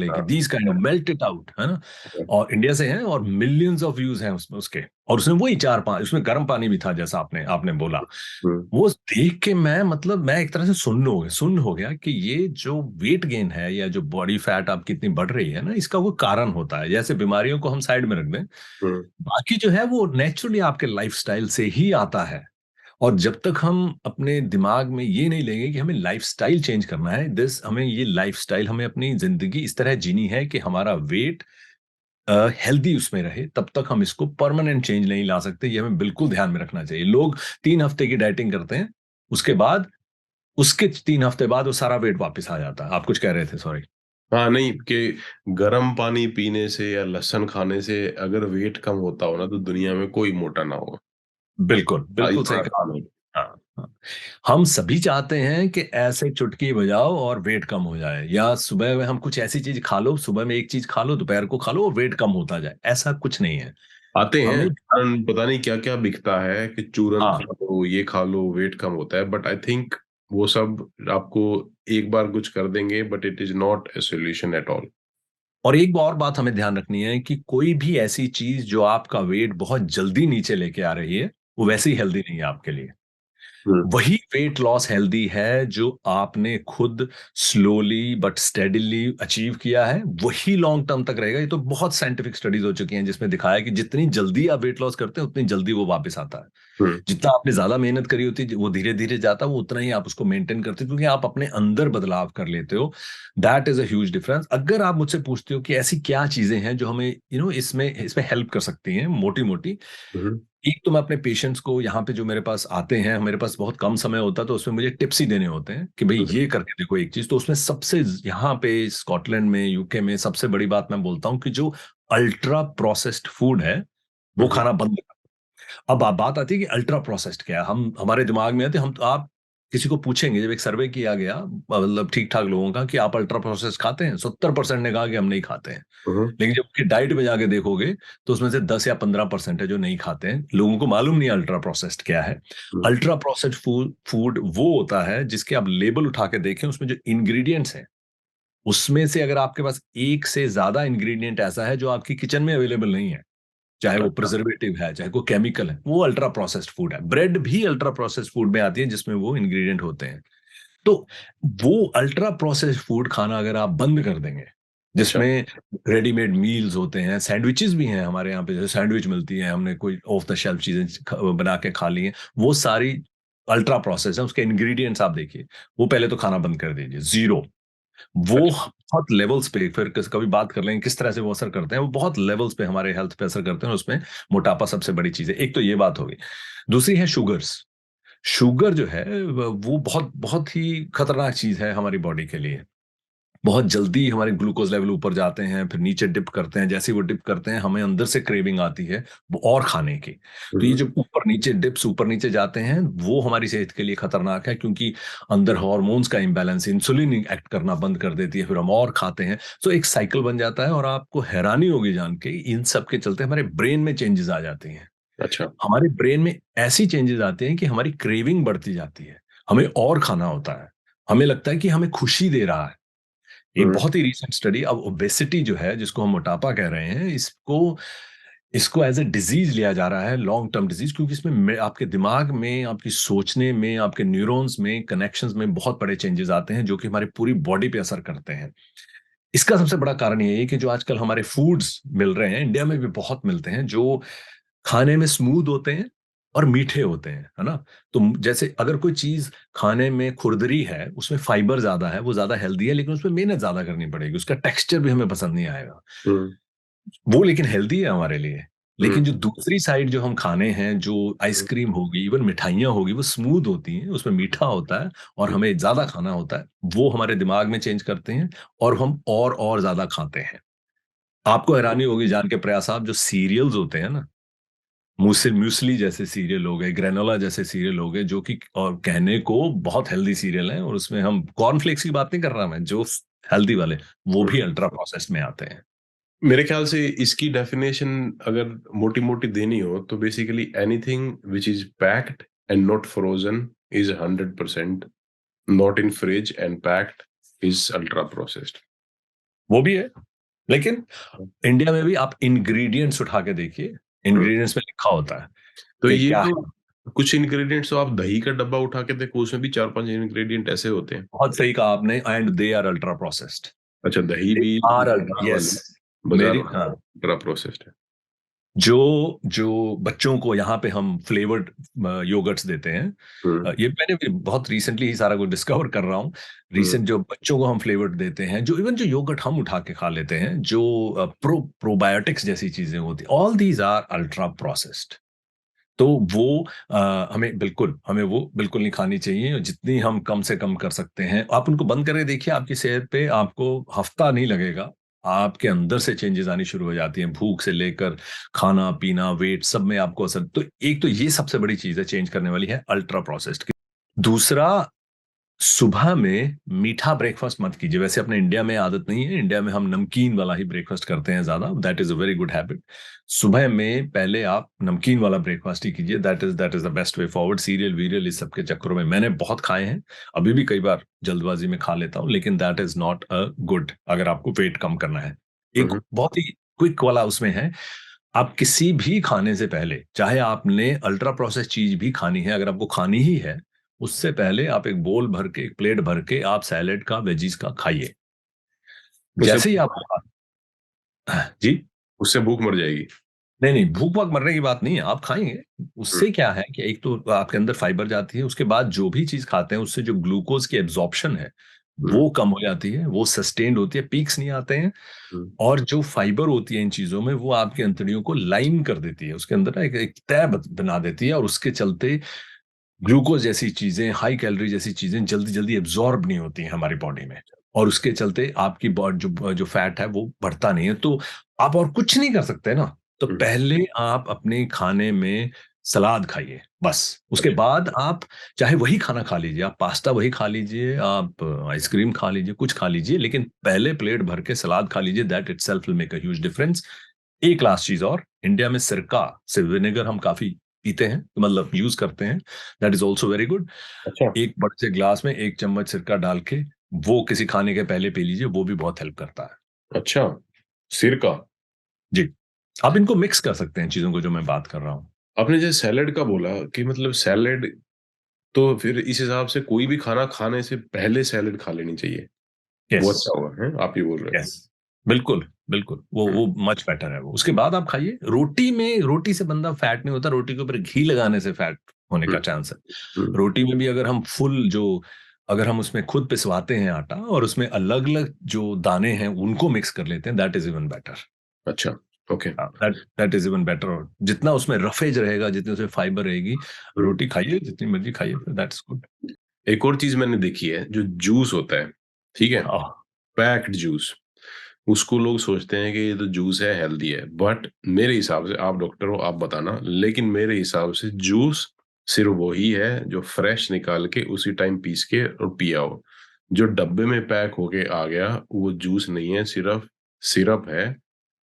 हाँ, these kind of melt it out, है ना? और इंडिया से हैं और मिलियंस ऑफ व्यूज़ हैं उसमें उसके। और उसने वही 4-5, उसमें गर्म पानी भी था जैसा आपने आपने बोला। हुँ, वो देख के मैं एक तरह से सुन्न हो गया कि ये जो वेट गेन है या जो बॉडी फैट आपकी इतनी बढ़ रही है ना, इसका वो कारण होता है। जैसे बीमारियों को हम साइड में रख दें, हुँ, बाकी जो है वो नेचुरली आपके लाइफ़स्टाइल से ही आता है। और जब तक हम अपने दिमाग में ये नहीं लेंगे कि हमें लाइफ़स्टाइल चेंज करना है, हमें ये लाइफ़स्टाइल, हमें अपनी ज़िंदगी इस तरह जीनी है कि हमारा वेट हेल्दी उसमें रहे, तब तक हम इसको परमानेंट चेंज नहीं ला सकते। ये हमें बिल्कुल ध्यान में रखना चाहिए। लोग 3 हफ्ते की डाइटिंग करते हैं, उसके बाद उसके 3 हफ्ते बाद वो सारा वेट वापस आ जाता है। आप कुछ कह रहे थे, सॉरी। हाँ, नहीं कि गर्म पानी पीने से या लहसुन खाने से अगर वेट कम होता हो ना, तो दुनिया में कोई मोटा ना होगा। बिल्कुल, बिल्कुल इतना सही आसान कहा। है। हाँ, हाँ। हम सभी चाहते हैं कि ऐसे चुटकी बजाओ और वेट कम हो जाए, या सुबह में हम कुछ ऐसी चीज़ खा लो, सुबह में एक चीज़ खा लो, दोपहर को खा लो और वेट कम होता जाए। ऐसा कुछ नहीं है। आते हैं हमें चूरन, पता नहीं क्या-क्या बिकता है कि चूरन हाँ, खा लो, ये खा लो, वेट कम होता है, बट आई थिंक वो सब आपको एक बार कुछ कर देंगे, but it is not a solution at all. और एक और बात हमें ध्यान रखनी है कि कोई भी ऐसी चीज जो आपका वेट बहुत जल्दी नीचे लेके आ रही है, वो वैसे ही हेल्दी नहीं है आपके लिए। वही वेट लॉस हेल्दी है जो आपने खुद स्लोली बट स्टेडीली अचीव किया है, वही लॉन्ग टर्म तक रहेगा। ये तो बहुत साइंटिफिक स्टडीज हो चुकी हैं जिसमें दिखाया कि जितनी जल्दी आप वेट लॉस करते हैं उतनी जल्दी वो वापस आता है। जितना आपने ज्यादा मेहनत करी होती है वो धीरे धीरे जाता है, वो उतना ही आप उसको मेंटेन करते हैं क्योंकि आप अपने अंदर बदलाव कर लेते हो। That is a huge difference. अगर आप मुझसे पूछते हो कि ऐसी क्या चीजें हैं जो हमें इसमें हेल्प कर सकती हैं मोटी मोटी, एक तो मैं अपने पेशेंट्स को यहाँ पे जो मेरे पास आते हैं, मेरे पास बहुत कम समय होता है तो उसमें मुझे टिप्स ही देने होते हैं कि भाई ये करके देखो एक चीज। तो उसमें सबसे यहाँ पे स्कॉटलैंड में, यूके में सबसे बड़ी बात मैं बोलता हूँ कि जो अल्ट्रा प्रोसेस्ड फूड है वो खाना बंद करो। अब बात आती है कि अल्ट्रा प्रोसेस्ड क्या है। हम हमारे दिमाग में आते हम तो, आप किसी को पूछेंगे, जब एक सर्वे किया गया मतलब ठीक ठाक लोगों का कि आप अल्ट्रा प्रोसेस्ड खाते हैं, 70% ने कहा कि हम नहीं खाते हैं। लेकिन जब उनकी डाइट में जाके देखोगे तो उसमें से 10 या 15% है जो नहीं खाते हैं। लोगों को मालूम नहीं अल्ट्रा प्रोसेस्ड क्या है। अल्ट्रा प्रोसेस्ड फूड वो होता है जिसके आप लेबल उठा के देखें, उसमें जो इंग्रेडिएंट्स हैं उसमें से अगर आपके पास एक से ज्यादा इंग्रेडिएंट ऐसा है जो आपकी किचन में अवेलेबल नहीं है, चाहे वो प्रिजर्वेटिव है चाहे वो केमिकल है, वो अल्ट्रा प्रोसेस्ड फूड है। ब्रेड भी अल्ट्रा प्रोसेस्ड फूड में आती है जिसमें वो इंग्रेडिएंट होते हैं। तो वो अल्ट्रा प्रोसेस्ड फूड खाना अगर आप बंद कर देंगे, जिसमें रेडीमेड मील्स होते हैं, सैंडविचेस भी हैं हमारे यहाँ पे, जैसे सैंडविच मिलती है, हमने कोई ऑफ द शेल्फ चीजें बना के खा ली हैं, वो सारी अल्ट्रा प्रोसेस है। उसके इंग्रेडिएंट्स आप देखिए, वो पहले तो खाना बंद कर दीजिए, जीरो। वो बहुत लेवल्स पे, फिर कभी बात कर लेंगे किस तरह से वो असर करते हैं, वो बहुत लेवल्स पे हमारे हेल्थ पे असर करते हैं। उसमें मोटापा सबसे बड़ी चीज है। एक तो ये बात होगी। दूसरी है शुगर्स। शुगर जो है वो बहुत बहुत ही खतरनाक चीज है हमारी बॉडी के लिए। बहुत जल्दी हमारे ग्लूकोज लेवल ऊपर जाते हैं, फिर नीचे डिप करते हैं। जैसे ही वो डिप करते हैं हमें अंदर से क्रेविंग आती है वो और खाने की। तो ये जो ऊपर नीचे डिप्स ऊपर नीचे जाते हैं वो हमारी सेहत के लिए खतरनाक है, क्योंकि अंदर हार्मोन्स का इंबैलेंस, इंसुलिन एक्ट करना बंद कर देती है, फिर हम और खाते हैं। तो एक साइकिल बन जाता है और आपको हैरानी होगी जान के इन सब के चलते हमारे ब्रेन में चेंजेस आ जाती हैं। अच्छा। हमारे ब्रेन में ऐसी चेंजेस आते हैं कि हमारी क्रेविंग बढ़ती जाती है, हमें और खाना होता है, हमें लगता है कि हमें खुशी दे रहा है। एक बहुत ही रीसेंट स्टडी, अब ओबेसिटी जो है जिसको हम मोटापा कह रहे हैं, इसको इसको एज ए डिजीज लिया जा रहा है, लॉन्ग टर्म डिजीज, क्योंकि इसमें आपके दिमाग में, आपकी सोचने में, आपके न्यूरॉन्स में, कनेक्शंस में बहुत बड़े चेंजेस आते हैं जो कि हमारी पूरी बॉडी पे असर करते हैं। इसका सबसे बड़ा कारण ये है कि जो आजकल हमारे फूड्स मिल रहे हैं, इंडिया में भी बहुत मिलते हैं, जो खाने में स्मूथ होते हैं और मीठे होते हैं, है ना? तो जैसे अगर कोई चीज खाने में खुरदरी है, उसमें फाइबर ज्यादा है, वो ज्यादा हेल्दी है, लेकिन उसमें मेहनत ज्यादा करनी पड़ेगी, उसका टेक्सचर भी हमें पसंद नहीं आएगा। वो लेकिन हेल्दी है हमारे लिए। लेकिन जो दूसरी साइड जो हम खाने हैं, जो आइसक्रीम होगी, इवन मिठाइयाँ होगी, वो स्मूथ होती हैं, उसमें मीठा होता है और हमें ज्यादा खाना होता है, वो हमारे दिमाग में चेंज करते हैं और हम और ज्यादा खाते हैं। आपको हैरानी होगी जान के, प्रयास साहब, जो सीरियल्स होते हैं ना, म्यूसली जैसे सीरियल हो गए, ग्रेनोला जैसे सीरियल हो गए, जो कि और कहने को बहुत हेल्दी सीरियल हैं, और उसमें हम कॉर्नफ्लेक्स की बात नहीं कर रहा मैं, जो हेल्दी वाले, वो भी अल्ट्रा प्रोसेस्ड में आते हैं। मेरे ख्याल से इसकी डेफिनेशन अगर मोटी मोटी देनी हो तो basically anything which is packed and not frozen is 100%, not in fridge and packed is ultra processed. वो भी है, लेकिन इंडिया में भी आप इंग्रेडिएंट्स उठा के देखिए, इंग्रेडिएंट्स में लिखा होता है तो कि ये क्या तो है। कुछ इंग्रेडिएंट्स, तो आप दही का डब्बा उठा के देखो, उसमें भी 4-5 इंग्रेडिएंट ऐसे होते हैं। बहुत सही कहा आपने, and they are ultra processed. अच्छा, दही दे भी आर बाजार यस। वाले, बाजार मेरी वाले हाँ, अल्ट्रा प्रोसेस्ड है। जो जो बच्चों को यहाँ पे हम फ्लेवर्ड योगर्ट्स देते हैं, ये मैंने भी बहुत रिसेंटली ही सारा कुछ डिस्कवर कर रहा हूँ। रिसेंट जो बच्चों को हम फ्लेवर्ड देते हैं, जो इवन जो योगर्ट हम उठा के खा लेते हैं, जो प्रोबायोटिक्स जैसी चीजें होती, all these are ultra processed. तो वो हमें वो बिल्कुल नहीं खानी चाहिए, और जितनी हम कम से कम कर सकते हैं आप उनको बंद करके देखिए, आपकी सेहत पे आपको हफ्ता नहीं लगेगा, आपके अंदर से चेंजेस आनी शुरू हो जाती हैं, भूख से लेकर खाना पीना, वेट, सब में आपको असर। तो एक तो ये सबसे बड़ी चीज है चेंज करने वाली, है अल्ट्रा प्रोसेस्ड। दूसरा, सुबह में मीठा ब्रेकफास्ट मत कीजिए। वैसे अपने इंडिया में आदत नहीं है, इंडिया में हम नमकीन वाला ही ब्रेकफास्ट करते हैं ज्यादा। That is a very good habit. सुबह में पहले आप नमकीन वाला ब्रेकफास्ट ही कीजिए। That is the best way forward. Cereal वीरियल इस सब के चक्करों में मैंने बहुत खाए हैं, अभी भी कई बार जल्दबाजी में खा लेता हूँ, लेकिन that is not a good अगर आपको वेट कम करना है। एक हम्म, बहुत ही क्विक वाला उसमें है, आप किसी भी खाने से पहले, चाहे आपने अल्ट्रा प्रोसेस चीज भी खानी है, अगर आपको खानी ही है, उससे पहले आप एक बोल भर के, एक प्लेट भर के आप सैलेड का, वेजीज का खाइए। उससे जैसे ही आप जी, उससे भूख मर जाएगी। नहीं नहीं, भूख भाग मरने की बात नहीं है, आप खाएंगे। हम्म, उससे क्या है कि एक तो आपके अंदर फाइबर जाती है, उसके बाद जो भी चीज खाते हैं उससे जो ग्लूकोज की एब्जॉर्प्शन है हम्म, वो कम हो जाती है, वो सस्टेन्ड होती है, पीक्स नहीं आते हैं। हम्म, और जो फाइबर होती है इन चीजों में, वो आपकी अंतड़ियों को लाइन कर देती है, उसके अंदर ना एक तय बना देती है, और उसके चलते ग्लूकोज जैसी चीजें, हाई कैलोरी जैसी चीजें जल्दी जल्दी एब्जॉर्ब नहीं होती हैं हमारी बॉडी में, और उसके चलते आपकी बॉडी जो फैट है वो बढ़ता नहीं है। तो आप और कुछ नहीं कर सकते ना, तो हम्म, पहले आप अपने खाने में सलाद खाइए बस। उसके अच्छा, बाद आप चाहे वही खाना खा लीजिए, आप पास्ता वही खा लीजिए, आप आइसक्रीम खा लीजिए, कुछ खा लीजिए, लेकिन पहले प्लेट भर के सलाद खा लीजिए। That itself will make a huge difference. एक लास्ट चीज और, इंडिया में सिरका से विनेगर हम काफी पीते हैं, मतलब यूज करते हैं। That is also very good. अच्छा, एक बड़े से ग्लास में 1 चम्मच सिरका डाल के वो किसी खाने के पहले पी लीजिए, वो भी बहुत हेल्प करता है। अच्छा, सिर का। जी, आप इनको मिक्स कर सकते हैं चीजों को जो मैं बात कर रहा हूँ। आपने जैसे सैलेड का बोला कि मतलब सैलेड, तो फिर इस हिसाब से कोई भी खाना खाने से पहले सैलेड खा लेनी चाहिए, यस, वो अच्छा होगा है, आप ये बोल रहे यस, बिल्कुल बिल्कुल, हैं। वो मच बेटर है। वो उसके बाद आप खाइए। रोटी में, रोटी से बंदा फैट नहीं होता, रोटी के ऊपर घी लगाने से फैट होने का हम्म, चांस है। हम्म, रोटी में भी अगर हम फुल जो, अगर हम उसमें खुद पिसवाते हैं आटा और उसमें अलग अलग जो दाने हैं उनको मिक्स कर लेते हैं, दैट इज इवन बेटर। अच्छा, okay. That that is even better. जितना उसमें रफेज रहेगा, जितनी उसमें फाइबर रहेगी, हम्म। रोटी खाइए जितनी मर्जी खाइए, दैट्स गुड। एक और चीज मैंने देखी है, जो जूस होता है, ठीक है, हाँ, पैक्ड जूस, उसको लोग सोचते हैं कि ये तो जूस है, हेल्दी है, बट मेरे हिसाब से, आप डॉक्टर हो, आप बताना, लेकिन मेरे हिसाब से जूस सिर्फ वही है जो फ्रेश निकाल के उसी टाइम पीस के और पिया हो। जो डब्बे में पैक होके आ गया वो जूस नहीं है, सिर्फ सिरप है।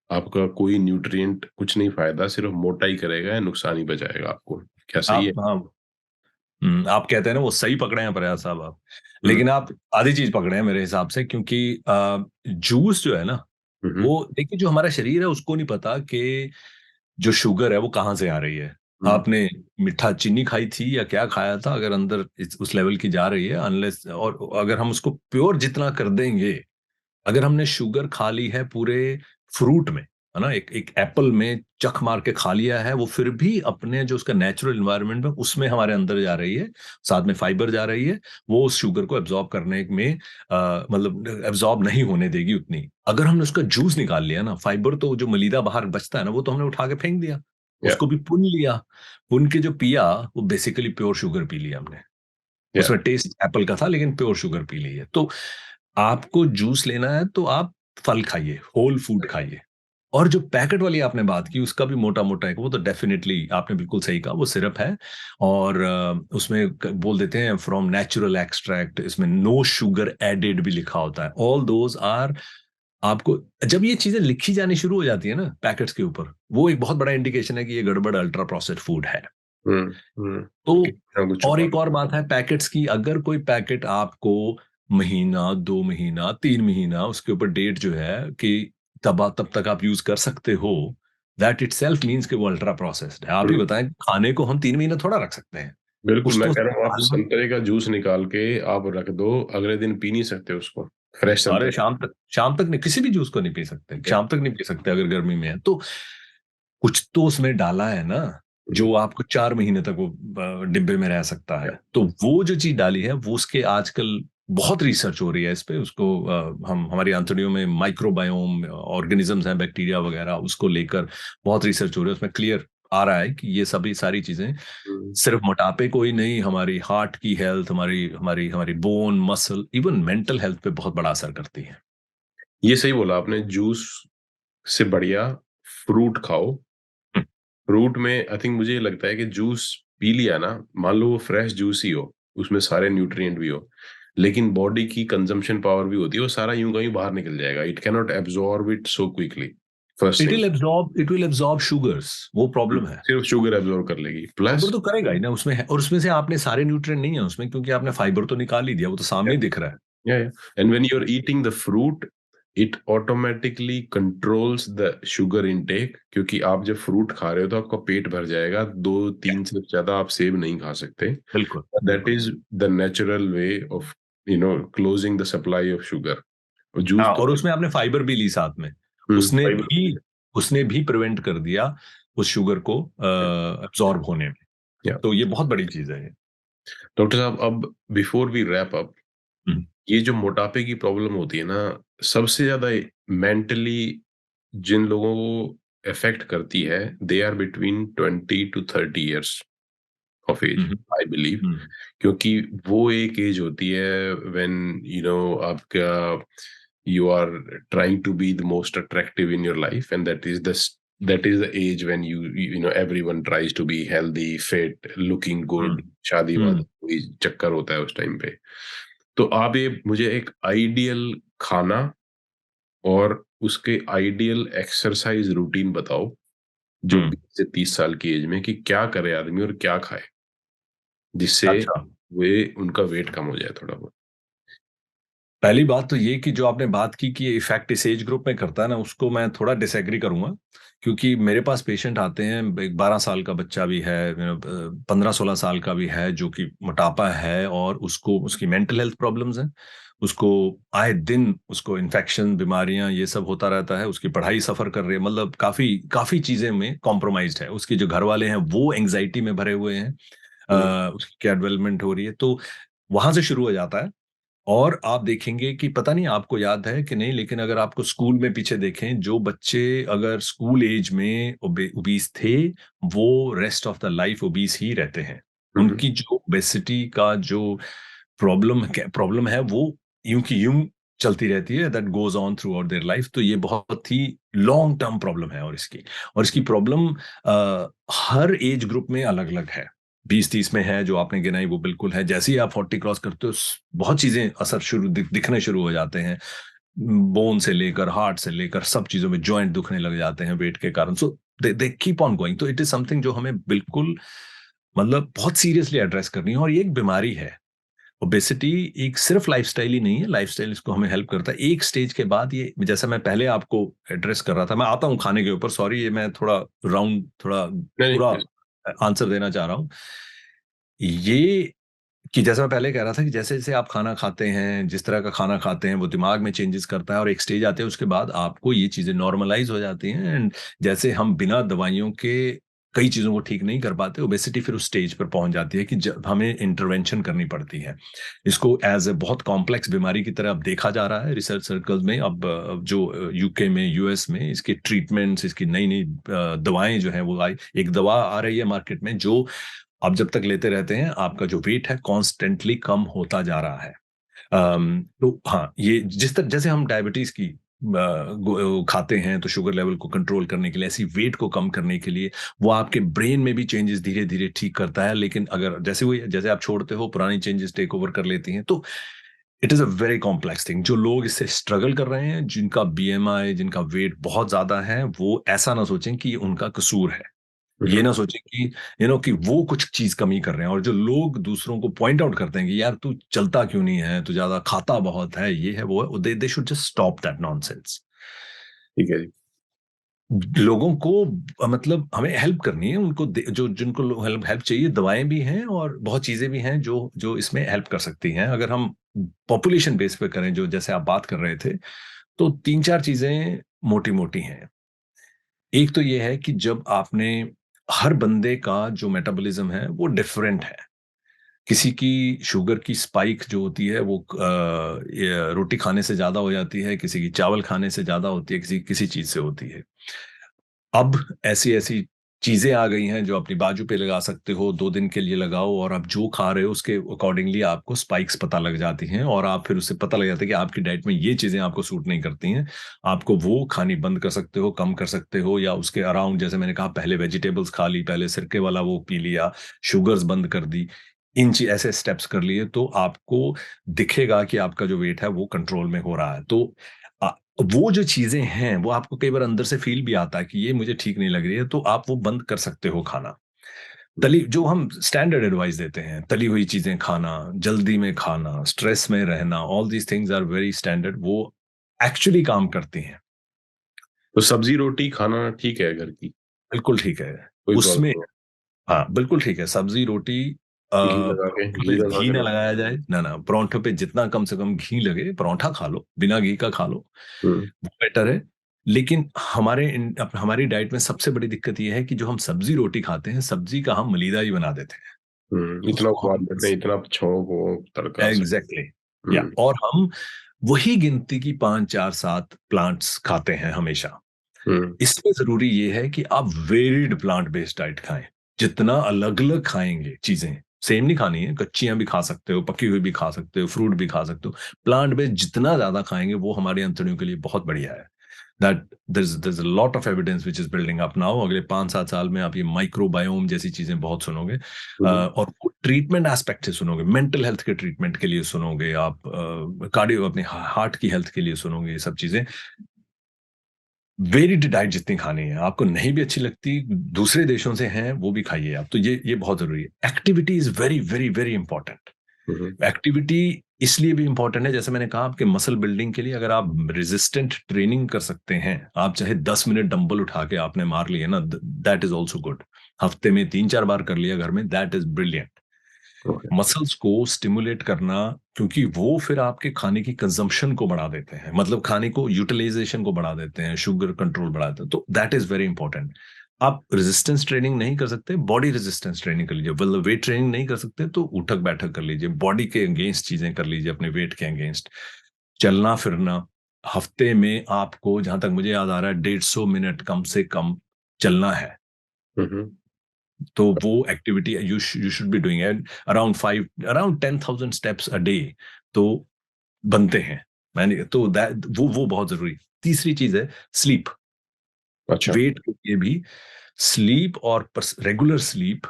आपका कोई न्यूट्रिएंट कुछ नहीं, फायदा सिर्फ मोटा ही करेगा, नुकसान ही बचाएगा आपको। क्या सही है? आप, हाँ, आप कहते हैं ना वो सही पकड़े हैं प्रयास साहब आप, हम्म, लेकिन आप आधी चीज पकड़े हैं मेरे हिसाब से, क्योंकि जूस जो है ना, हम्म, वो देखिए, जो हमारा शरीर है उसको नहीं पता कि जो शुगर है वो कहाँ से आ रही है। हम्म, आपने मीठा चीनी खाई थी या क्या खाया था, अगर अंदर उस लेवल की जा रही है, अनलेस, और अगर हम उसको प्योर जितना कर देंगे, अगर हमने शुगर खा ली है पूरे फ्रूट में, है ना, एक एक एप्पल में चख मार के खा लिया है, वो फिर भी अपने जो उसका नेचुरल एनवायरनमेंट में उसमें हमारे अंदर जा रही है, साथ में फाइबर जा रही है, वो उस शुगर को एब्जॉर्ब करने में मतलब एब्जॉर्ब नहीं होने देगी उतनी। अगर हमने उसका जूस निकाल लिया ना, फाइबर तो जो मलीदा बाहर बचता है ना, वो तो हमने उठा के फेंक दिया, या उसको भी पुन लिया, पुन के जो पिया, वो बेसिकली प्योर शुगर पी लिया हमने। या उसमें टेस्ट एप्पल का था लेकिन प्योर शुगर पी ली है। तो आपको जूस लेना है तो आप फल खाइए, होल फूड खाइए। और जो पैकेट वाली आपने बात की उसका भी मोटा मोटा है, वो तो डेफिनेटली आपने बिल्कुल सही कहा, वो सिरप है। और उसमें बोल देते हैं फ्रॉम नेचुरल एक्सट्रैक्ट, इसमें नो शुगर एडेड भी लिखा होता है। ऑल दोज आर, आपको जब ये चीजें लिखी जानी शुरू हो जाती है ना पैकेट्स के ऊपर, वो एक बहुत बड़ा इंडिकेशन है कि ये गड़बड़ अल्ट्रा प्रोसेस्ड फूड है। हम्म, हम्म, तो कितना कुछ और छुपा। एक और बात है पैकेट्स की, अगर कोई पैकेट आपको महीना, 2 महीना, 3 महीना उसके ऊपर डेट जो है कि तब तक आप यूज कर सकते हो, दैट इट सेल्फ मीन्स कि वो अल्ट्रा प्रोसेस्ड है। आप ही हम्म, बताएं, खाने को हम 3 महीने थोड़ा रख सकते हैं, बिल्कुल, कुछ मैं तो कह रहा हूँ, आप उसमें। संतरे का जूस निकाल के आप रख दो, अगले दिन पी नहीं सकते उसको, फ्रेश अरे संतरा। शाम तक नहीं, किसी भी जूस को नहीं पी सकते, ठीक है। शाम तक नहीं पी सकते अगर गर्मी में है तो। कुछ तो उसमें डाला है ना, हम्म, जो आपको 4 महीने तक वो डिब्बे में रह सकता है। तो वो जो चीज डाली है वो, उसके आजकल बहुत रिसर्च हो रही है इस पे, उसको हम हमारी आंतड़ियों में माइक्रोबायोम ऑर्गेनिजम्स हैं, बैक्टीरिया वगैरह, उसको लेकर बहुत रिसर्च हो रही है। उसमें क्लियर आ रहा है कि ये सभी सारी चीजें हम्म। सिर्फ मोटापे को ही नहीं, हमारी हार्ट की हेल्थ, हमारी हमारी हमारी bone, muscle, even mental health पे बहुत बड़ा असर करती है। ये सही बोला आपने, जूस से बढ़िया फ्रूट खाओ। हम्म, फ्रूट में आई थिंक मुझे ये लगता है कि जूस पी लिया ना, मान लो वो फ्रेश जूस ही हो, उसमें सारे न्यूट्रिएंट भी हो, लेकिन बॉडी की कंजम्पशन पावर भी होती है, वो सारा यूं का यूं बाहर निकल जाएगा. It cannot absorb it so quickly. First thing, it will absorb sugars, वो प्रॉब्लम है. सिर्फ शुगर एब्जॉर्ब कर लेगी. शुगर प्लस तो करेगा ही ना उसमें है, और उसमें से आपने सारे न्यूट्रिएंट नहीं है उसमें, क्योंकि आपने फाइबर तो निकाल ही दिया, वो तो सामने ही दिख रहा है. yeah, and when you're eating the fruit, it automatically controls the sugar intake. क्योंकि आप जब फ्रूट खा रहे हो तो आपका पेट भर जाएगा, 2-3 से ज्यादा आप सेब नहीं खा सकते. बिल्कुल that is the natural way of closing the supply of sugar. Juice हाँ, तो और उसमें आपने फाइबर भी ली साथ में, उसने फाइबर. भी उसने भी प्रिवेंट कर दिया उस शुगर को एब्जॉर्ब होने में. या तो ये बहुत बड़ी चीज है ये. डॉक्टर साहब, अब बिफोर वी रैप अप, हम्म, ये जो मोटापे की प्रॉब्लम होती है ना, सबसे ज्यादा मेंटली जिन लोगों को इफेक्ट करती है, they are between 20 to 30 years of age, hmm, I believe. Hmm, क्योंकि वो एक एज होती है व्हेन आपका you are trying to be the most attractive in your life, and that is the age when everyone tries to be healthy, fit, looking hmm, good. शादी वादी हम्म. कोई चक्कर होता है उस टाइम पे. तो आप ये मुझे एक आइडियल खाना और उसके आइडियल एक्सरसाइज रूटीन बताओ, जो हम्म. 20 से 30 साल की एज में, कि क्या करे आदमी और क्या खाए जिससे अच्छा, वे उनका वेट कम हो जाए थोड़ा बहुत. पहली बात तो ये कि जो आपने बात की कि इफेक्ट इस एज ग्रुप में करता है ना, उसको मैं थोड़ा डिसएग्री करूंगा. क्योंकि मेरे पास पेशेंट आते हैं, एक 12 साल का बच्चा भी है, 15-16 साल का भी है, जो कि मोटापा है और उसको उसकी मेंटल हेल्थ प्रॉब्लम्स हैं. उसको आए दिन उसको इन्फेक्शन, बीमारियां, ये सब होता रहता है. उसकी पढ़ाई सफर कर रही है, मतलब काफी काफी चीजें में कॉम्प्रोमाइज्ड है. उसके जो घर वाले हैं वो एंग्जाइटी में भरे हुए हैं. हम्म, उसकी क्या डेवलपमेंट हो रही है, तो वहां से शुरू हो जाता है. और आप देखेंगे कि पता नहीं आपको याद है कि नहीं, लेकिन अगर आपको स्कूल में पीछे देखें, जो बच्चे अगर स्कूल एज में ओबीस थे, वो rest of the life obese ही रहते हैं. हम्म, उनकी जो ओबेसिटी का जो प्रॉब्लम है, वो यूं की यूं चलती रहती है, that goes on through out their life. तो ये बहुत ही लॉन्ग टर्म प्रॉब्लम है. और इसकी प्रॉब्लम हर एज ग्रुप में अलग अलग है. 20-30 में है जो आपने गिनाई, वो बिल्कुल है. जैसे ही आप 40 क्रॉस करते हो, बहुत चीजें असर दिखने शुरू हो जाते हैं. बोन से लेकर हार्ट से लेकर सब चीजों में जॉइंट दुखने लग जाते हैं वेट के कारण. सो दे कीप ऑन गोइंग. तो इट इज समथिंग जो हमें बिल्कुल, मतलब बहुत सीरियसली एड्रेस करनी है. और ये एक बीमारी है. ओबेसिटी एक सिर्फ लाइफस्टाइल ही नहीं है. लाइफस्टाइल इसको हमें हेल्प करता है. एक स्टेज के बाद ये, जैसा मैं पहले आपको एड्रेस कर रहा था, मैं आता हूँ खाने के ऊपर, सॉरी, ये मैं थोड़ा राउंड, थोड़ा नहीं पूरा नहीं. आंसर देना चाह रहा हूँ. ये कि जैसा मैं पहले कह रहा था कि जैसे जैसे आप खाना खाते हैं, जिस तरह का खाना खाते हैं, वो दिमाग में चेंजेस करता है. और एक स्टेज आते हैं उसके बाद आपको ये चीजें नॉर्मलाइज हो जाती हैं. एंड जैसे हम बिना दवाइयों के कई चीजों को ठीक नहीं कर पाते, ओबेसिटी फिर उस स्टेज पर पहुंच जाती है कि जब हमें इंटरवेंशन करनी पड़ती है. इसको एज ए बहुत कॉम्प्लेक्स बीमारी की तरह अब देखा जा रहा है रिसर्च सर्कल्स में. अब जो यूके में, यूएस में इसके ट्रीटमेंट्स, इसकी नई नई दवाएं जो है वो आई. एक दवा आ रही है मार्केट में, जो आप जब तक लेते रहते हैं, आपका जो वेट है कॉन्स्टेंटली कम होता जा रहा है. तो हाँ, ये जिस तरह जैसे हम डायबिटीज की खाते हैं तो शुगर लेवल को कंट्रोल करने के लिए, ऐसी वेट को कम करने के लिए वो आपके ब्रेन में भी चेंजेस धीरे धीरे ठीक करता है. लेकिन अगर जैसे आप छोड़ते हो, पुरानी चेंजेस टेक ओवर कर लेती हैं, तो it is a very complex thing. जो लोग इससे स्ट्रगल कर रहे हैं, जिनका बीएमआई, जिनका वेट बहुत ज्यादा है, वो ऐसा ना सोचें कि उनका कसूर है. ये हम्म. ना सोचे कि कि वो कुछ चीज कमी कर रहे हैं. और जो लोग दूसरों को पॉइंट आउट करते हैं कि यार तू चलता क्यों नहीं है, तू ज्यादा खाता बहुत है, ये है वो है, they should just stop that nonsense. ठीक है जी. लोगों को मतलब हमें हेल्प करनी है. उनको जो जिनको हेल्प हेल्प चाहिए, दवाएं भी हैं और बहुत चीजें भी हैं जो जो इसमें हेल्प कर सकती हैं. अगर हम पॉपुलेशन बेस पे करें, जो जैसे आप बात कर रहे थे, तो 3-4 चीजें मोटी मोटी हैं. एक तो ये है कि जब आपने, हर बंदे का जो मेटाबॉलिज्म है वो डिफरेंट है. किसी की शुगर की स्पाइक जो होती है वो रोटी खाने से ज्यादा हो जाती है, किसी की चावल खाने से ज्यादा होती है, किसी किसी चीज से होती है. अब ऐसी ऐसी चीजें आ गई हैं जो अपनी बाजू पे लगा सकते हो, 2 दिन के लिए लगाओ, और आप जो खा रहे हो उसके अकॉर्डिंगली आपको स्पाइक्स पता लग जाती हैं. और आप फिर उससे पता लग जाता है कि आपकी डाइट में ये चीजें आपको सूट नहीं करती हैं. आपको वो खानी बंद कर सकते हो, कम कर सकते हो, या उसके अराउंड, जैसे मैंने कहा, पहले वेजिटेबल्स खा ली, पहले सिरके वाला वो पी लिया, शुगर्स बंद कर दी. ऐसे स्टेप्स कर लिए तो आपको दिखेगा कि आपका जो वेट है वो कंट्रोल में हो रहा है। तो वो जो चीजें हैं वो आपको कई बार अंदर से फील भी आता है कि ये मुझे ठीक नहीं लग रही है, तो आप वो बंद कर सकते हो खाना। तली जो हम स्टैंडर्ड एडवाइस देते हैं, तली हुई चीजें खाना, जल्दी में खाना, स्ट्रेस में रहना, all these things are very standard, वो एक्चुअली काम करती हैं। तो सब्जी रोटी खाना ठीक है घर की, बिल्कुल ठीक है कोई उसमें। प्रॉब्लम हाँ बिल्कुल ठीक है, सब्जी रोटी। नहीं, घी लगा के, पराठों घी पे लगा घी के ना लो। लगाया जाए, ना ना, पराठों पे जितना कम से कम घी लगे, पराठा खा लो, बिना घी का खा लो, हम्म वो बेटर है। लेकिन हमारी डाइट में सबसे बड़ी दिक्कत ये है कि जो हम सब्जी रोटी खाते हैं, सब्जी का हम मलीदा ही बना देते हैं। इतना उसको स्वाद हम देते हैं, इतना छौंक वो तड़का से। एग्जैक्टली या, हम्म और हम वही गिनती की 5 4 7 प्लांट्स खाते हैं हमेशा। हम्म इसमें जरूरी ये है कि आप वेरिड प्लांट बेस्ड डाइट खाएं। जितना अलग अलग खाएंगे चीजें, सेम नहीं खानी है, कच्चियां भी खा सकते हो, पकी हुई भी खा सकते हो, फ्रूट भी खा सकते हो। प्लांट बेस्ड जितना ज्यादा खाएंगे वो हमारी अंतड़ियों के लिए बहुत बढ़िया है। That there's a lot of evidence which is building up now। अगले 5 7 साल में आप ये माइक्रोबायोम जैसी चीजें बहुत सुनोगे, हम्म और ट्रीटमेंट एस्पेक्ट से सुनोगे, मेंटल हेल्थ के ट्रीटमेंट के लिए सुनोगे आप, कार्डियो अपने हार्ट की हेल्थ के लिए सुनोगे, ये सब चीजें। वेरिड डाइट जितनी खानी है, आपको नहीं भी अच्छी लगती, दूसरे देशों से हैं वो भी खाइए आप, तो ये बहुत जरूरी है। Activity is very very very important. Hmm activity इसलिए भी इंपॉर्टेंट है, जैसे मैंने कहा, आपके मसल बिल्डिंग के लिए अगर आप रेजिस्टेंट ट्रेनिंग कर सकते हैं, आप चाहे 10 मिनट डंबल उठा के आपने मार लिए ना, दैट इज ऑल्सो गुड। हफ्ते में 3 4 बार कर लिया घर में, that is brilliant. Okay muscles को स्टिमुलेट करना, क्योंकि वो फिर आपके खाने की कंजम्पशन को बढ़ा देते हैं, मतलब खाने को यूटिलाइजेशन को बढ़ा देते हैं, शुगर कंट्रोल बढ़ा देते हैं, तो दैट इज वेरी इंपॉर्टेंट। आप रेजिस्टेंस ट्रेनिंग नहीं कर सकते, बॉडी रेजिस्टेंस ट्रेनिंग कर लीजिए। मतलब वेट ट्रेनिंग नहीं कर सकते तो उठक बैठक कर लीजिए, बॉडी के अगेंस्ट चीजें कर लीजिए, अपने वेट के अगेंस्ट। चलना फिरना, हफ्ते में आपको, जहां तक मुझे याद आ रहा है, 150 मिनट कम से कम चलना है। हम्म तो वो activity you should be doing at around 10,000 steps a day, तो बनते हैं। मैंने तो दैट वो बहुत जरूरी। तीसरी चीज है स्लीप। अच्छा वेट के लिए भी स्लीप और रेगुलर स्लीप,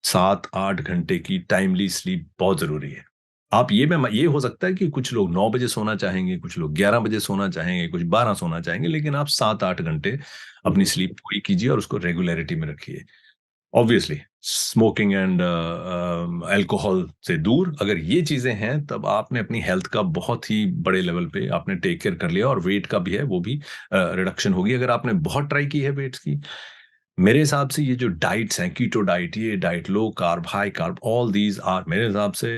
7 8 घंटे की टाइमली स्लीप बहुत जरूरी है। आप ये हो सकता है कि कुछ लोग 9 बजे सोना चाहेंगे, कुछ लोग 11 बजे सोना चाहेंगे, कुछ 12 सोना चाहेंगे, लेकिन आप 7 8 घंटे अपनी हम्म स्लीप पूरी कीजिए और उसको रेगुलरिटी में रखिए। ऑब्वियसली स्मोकिंग एंड अल्कोहल से दूर, अगर ये चीजें हैं, तब आपने अपनी हेल्थ का बहुत ही बड़े लेवल पे आपने टेक केयर कर लिया, और वेट का भी है वो भी रिडक्शन होगी। अगर आपने बहुत ट्राई की है वेट्स की, मेरे हिसाब से ये जो डाइट्स हैं, कीटो डाइट, ये diet, low carb, high carb, all these are, मेरे हिसाब से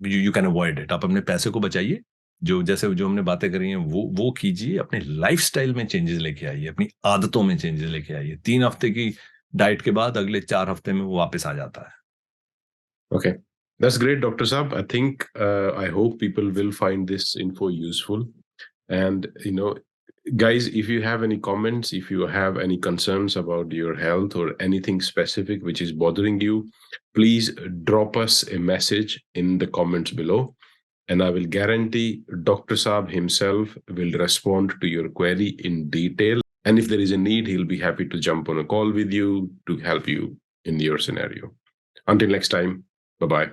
यू कैन अवॉइड इट। आप अपने पैसे को बचाइए, जो हमने बातें करी हैं वो कीजिए, अपने लाइफस्टाइल में चेंजेस लेके आइए, अपनी आदतों में चेंजेस लेके आइए। 3 हफ्ते की डाइट के बाद अगले 4 हफ्ते में वो वापस आ जाता है। Okay, that's great, Dr. Saab. I think I hope people will find this info useful. And guys, if you have any comments, if you have any concerns about your health or anything specific which is bothering you, please drop us a message in the comments below. And I will guarantee Dr. Saab himself will respond to your query in detail. And if there is a need, he'll be happy to jump on a call with you to help you in your scenario. Until next time, bye bye.